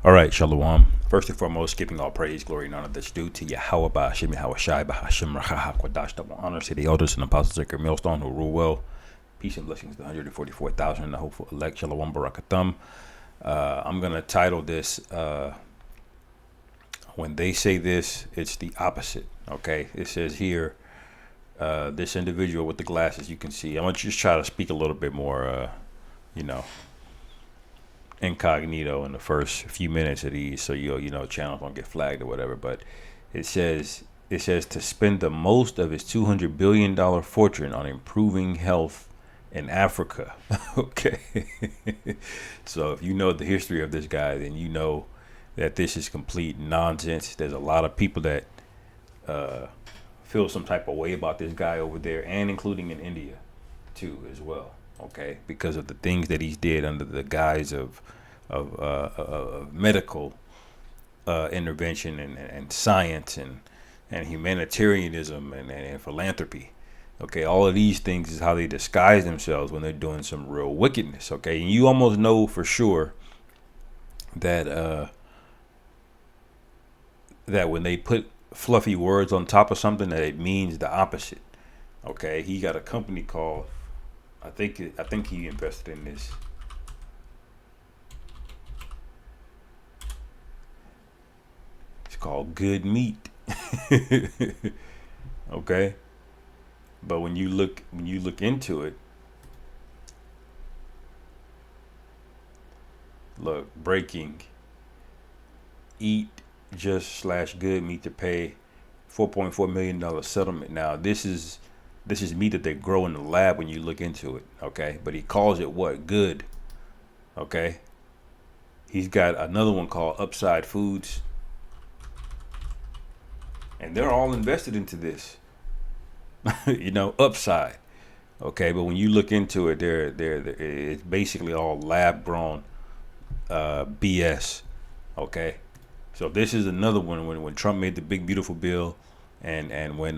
All right, Shalom. First and foremost, giving all praise, glory, and honor that's due to Yahweh, Ba'ashem, Yahweh Shai, Ba'ashem, Rahaha, Kwadash, double honor to the elders and apostles, sacred millstone who rule well. Peace and blessings to 144,000 and the hopeful elect, Shalom, Barakatham. I'm going to title this, When They Say This, It's the Opposite. Okay, it says here, this individual with the glasses, you can see. I'm going to just try to speak a little bit more, you know, incognito in the first few minutes of these, so channels don't get flagged or whatever. But it says to spend the most of his $200 billion fortune on improving health in Africa. Okay. So if you know the history of this guy, then you know that this is complete nonsense. There's a lot of people that feel some type of way about this guy over there, and including in India too as well. Okay, because of the things that he's did under the guise of medical intervention and science and humanitarianism and philanthropy. Okay, all of these things is how they disguise themselves when they're doing some real wickedness. Okay, and you almost know for sure that that when they put fluffy words on top of something, that it means the opposite. Okay, he got a company called, I think he invested in this. It's called Good Meat. Okay, but when you look into it, look, breaking, eat just slash good meat to pay $4.4 million settlement. Now this is meat that they grow in the lab when you look into it. Okay, but he calls it what? Good. Okay, he's got another one called Upside Foods, and they're all invested into this. Upside. Okay, but when you look into it, it's basically all lab grown BS. Okay, so this is another one when Trump made the big beautiful bill, and when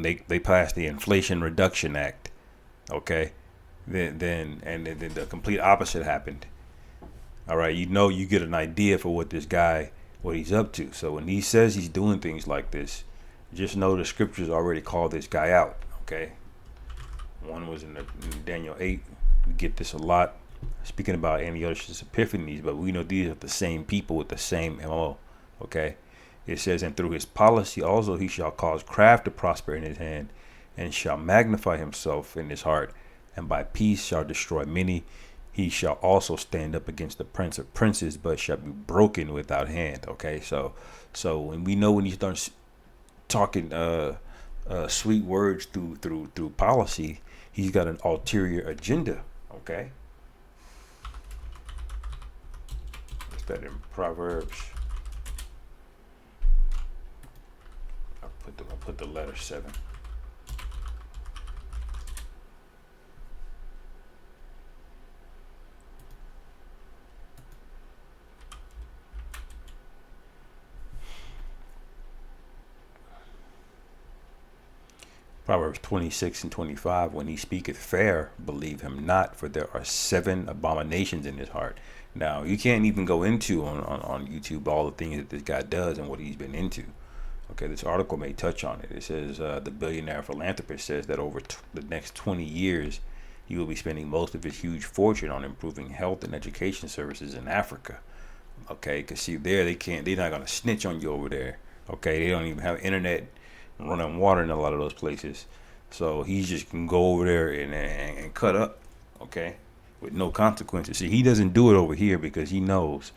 they passed the Inflation Reduction Act. Okay, then the complete opposite happened. All right, you get an idea for what he's up to. So when he says he's doing things like this, just know the scriptures already called this guy out. Okay, one was in Daniel 8. We get this a lot, speaking about Antiochus Epiphanes, but we know these are the same people with the same MO. Okay, it says, and through his policy also he shall cause craft to prosper in his hand, and shall magnify himself in his heart, and by peace shall destroy many. He shall also stand up against the prince of princes, but shall be broken without hand. Okay, so when we know when he starts talking sweet words through policy, he's got an ulterior agenda. Okay, what's that in Proverbs? I put the letter 7. Proverbs 26 and 25. When he speaketh fair, believe him not, for there are 7 abominations in his heart. Now you can't even go into on YouTube all the things that this guy does and what he's been into. Okay, this article may touch on it. It says the billionaire philanthropist says that over the next 20 years, he will be spending most of his huge fortune on improving health and education services in Africa. Okay, because see, they're not gonna snitch on you over there. Okay, they don't even have internet, running water in a lot of those places. So he just can go over there and cut up. Okay, with no consequences. See, he doesn't do it over here because he knows.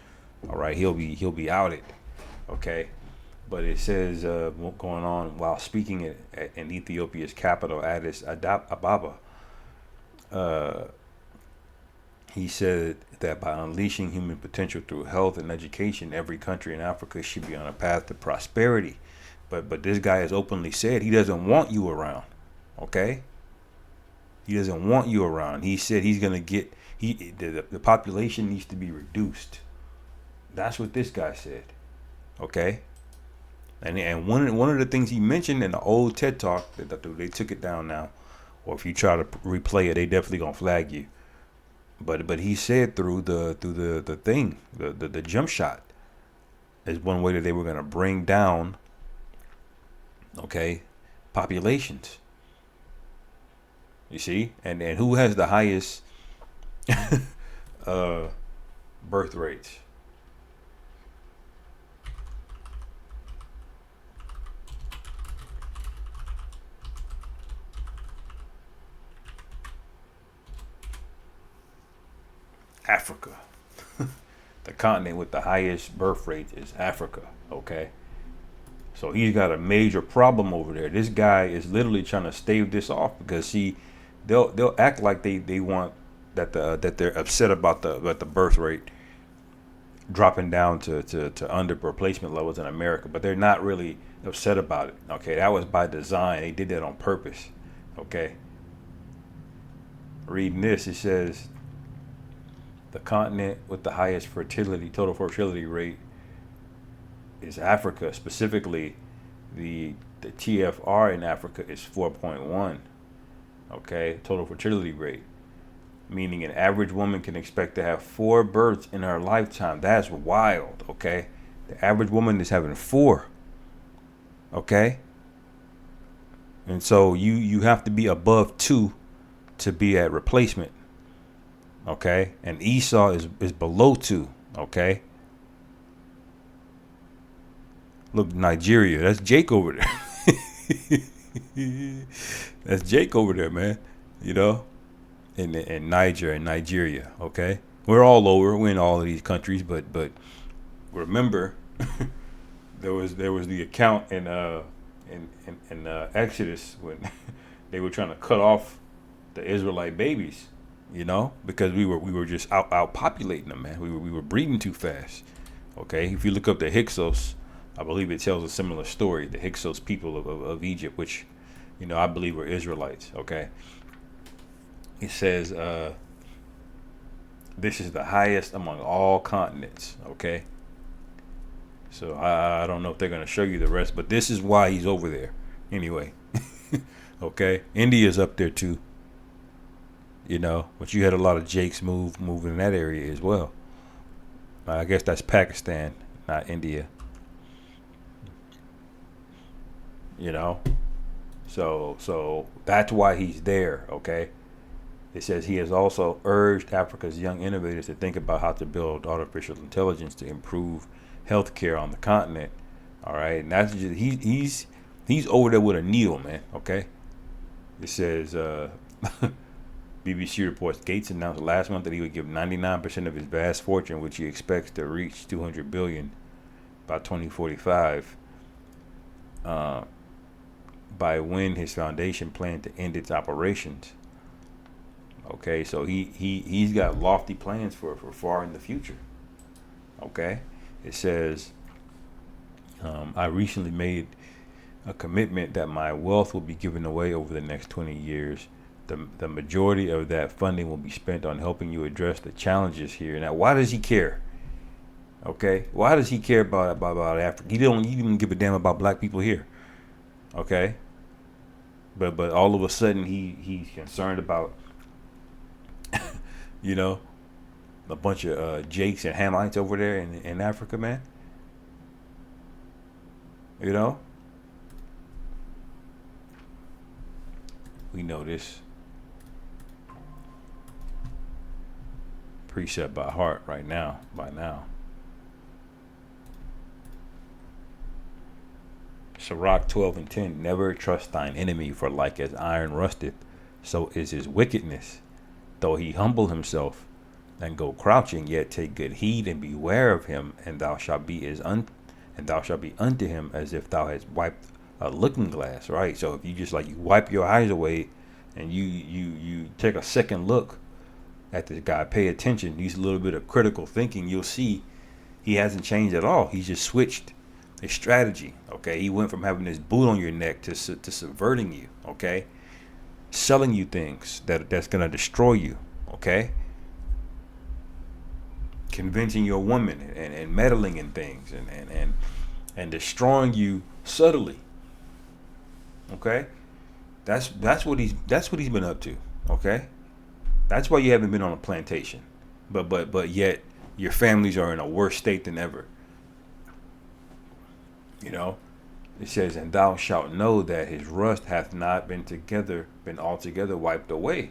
All right, he'll be outed. Okay. But it says what's going on while speaking in Ethiopia's capital, Addis Ababa. Uh, he said that by unleashing human potential through health and education, every country in Africa should be on a path to prosperity. But this guy has openly said he doesn't want you around. Okay, he doesn't want you around. He said he's gonna get the population needs to be reduced. That's what this guy said. Okay. And one of the things he mentioned in the old TED Talk, that they took it down now, or if you try to replay it, they definitely gonna flag you. But he said through the thing, the jump shot is one way that they were gonna bring down, okay, populations. You see, and who has the highest uh, birth rates? Africa. The continent with the highest birth rate is Africa. Okay, so he's got a major problem over there. This guy is literally trying to stave this off because see, they'll act like they want that they're upset about the birth rate dropping down to under replacement levels in America, but they're not really upset about it. Okay, that was by design. They did that on purpose. Okay, reading this, it says the continent with the highest total fertility rate is Africa. Specifically, the TFR in Africa is 4.1. Okay, total fertility rate, meaning an average woman can expect to have 4 births in her lifetime. That's wild. Okay, the average woman is having 4. Okay, and so you have to be above 2 to be at replacement. Okay, and Esau is below 2. Okay, look, Nigeria, that's Jake over there. That's Jake over there, man. You know, in Niger and Nigeria. Okay, we're all over. We're in all of these countries, but remember, there was the account in Exodus when they were trying to cut off the Israelite babies. You know, because we were just out populating them, man. We were breeding too fast. Okay, if you look up the Hyksos, I believe it tells a similar story. The Hyksos people of Egypt, which, you know, I believe were Israelites. Okay, it says this is the highest among all continents. Okay, so I don't know if they're gonna show you the rest, but this is why he's over there. Anyway, okay, India's up there too. You know, but you had a lot of Jakes moving in that area as well. I guess that's Pakistan, not India. You know, so that's why he's there. Okay, it says he has also urged Africa's young innovators to think about how to build artificial intelligence to improve healthcare on the continent. All right, and that's just he's over there with a needle, man. Okay, it says. BBC reports Gates announced last month that he would give 99% of his vast fortune, which he expects to reach 200 billion by 2045, by when his foundation planned to end its operations. Okay, so he's got lofty plans for far in the future. Okay, it says I recently made a commitment that my wealth will be given away over the next 20 years. The majority of that funding will be spent on helping you address the challenges here. Now, why does he care? Okay, why does he care about Africa? He don't even give a damn about black people here. Okay, but all of a sudden he's concerned about you know, a bunch of Jakes and Hamites over there in Africa, man. You know, we know this precept by heart right now, by now. Sirach 12:10, never trust thine enemy, for like as iron rusteth, so is his wickedness. Though he humble himself and go crouching, yet take good heed and beware of him, and thou shalt be unto him as if thou hadst wiped a looking glass. Right. So if you just like you wipe your eyes away and you take a second look at this guy, pay attention, use a little bit of critical thinking, you'll see he hasn't changed at all. He's just switched his strategy. Okay, he went from having this boot on your neck to subverting you. Okay, selling you things that's gonna destroy you. Okay, convincing your woman and meddling in things and destroying you subtly. Okay, that's what he's been up to. Okay, That's why you haven't been on a plantation. But yet your families are in a worse state than ever. You know, it says, and thou shalt know that his rust hath not been altogether wiped away.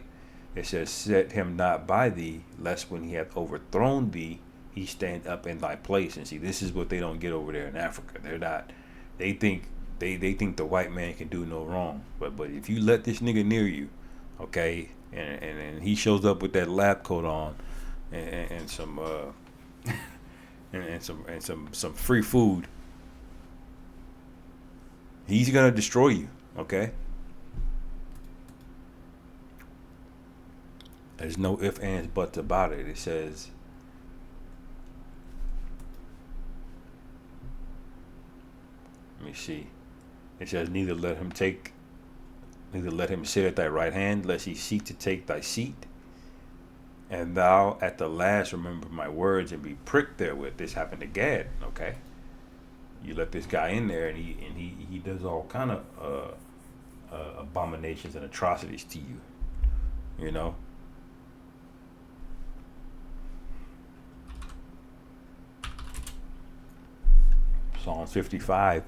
It says, set him not by thee, lest when he hath overthrown thee, he stand up in thy place. And see, this is what they don't get over there in Africa. They're not. They think they think the white man can do no wrong. But if you let this nigga near you, okay, and he shows up with that lab coat on, and some some free food, he's gonna destroy you. Okay. There's no ifs, ands, buts about it. It says, let me see. It says, neither let him sit at thy right hand, lest he seek to take thy seat. And thou at the last remember my words and be pricked therewith. This happened to Gad. Okay. You let this guy in there, and he does all kind of abominations and atrocities to you. You know. Psalms 55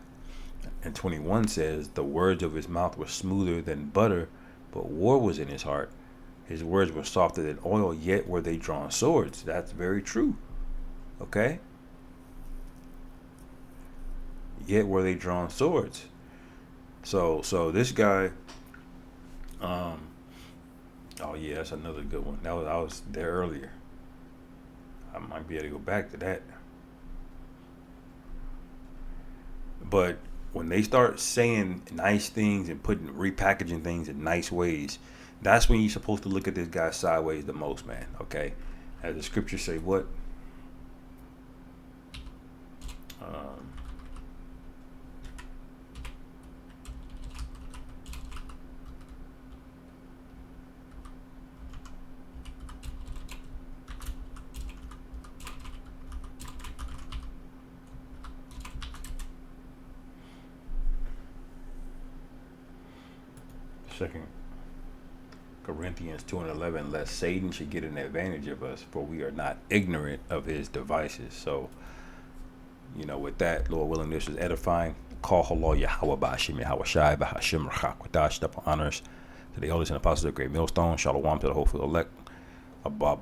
and 21 says, the words of his mouth were smoother than butter, but war was in his heart. His words were softer than oil, yet were they drawn swords. That's very true. Okay? Yet were they drawn swords. So this guy, oh yeah, that's another good one. I was there earlier. I might be able to go back to that. But when they start saying nice things and repackaging things in nice ways, that's when you're supposed to look at this guy sideways the most, man. Okay, as the scriptures say, what? Um, 2 Corinthians 2:11, lest Satan should get an advantage of us, for we are not ignorant of his devices. So, with that, Lord willing, this is edifying. Call Halal Yahweh Ba'ashim Yahweh Shai Ba'ashim Rachak double honors to the elders and apostles of the great millstone. Shalom to the hopeful elect. Abba.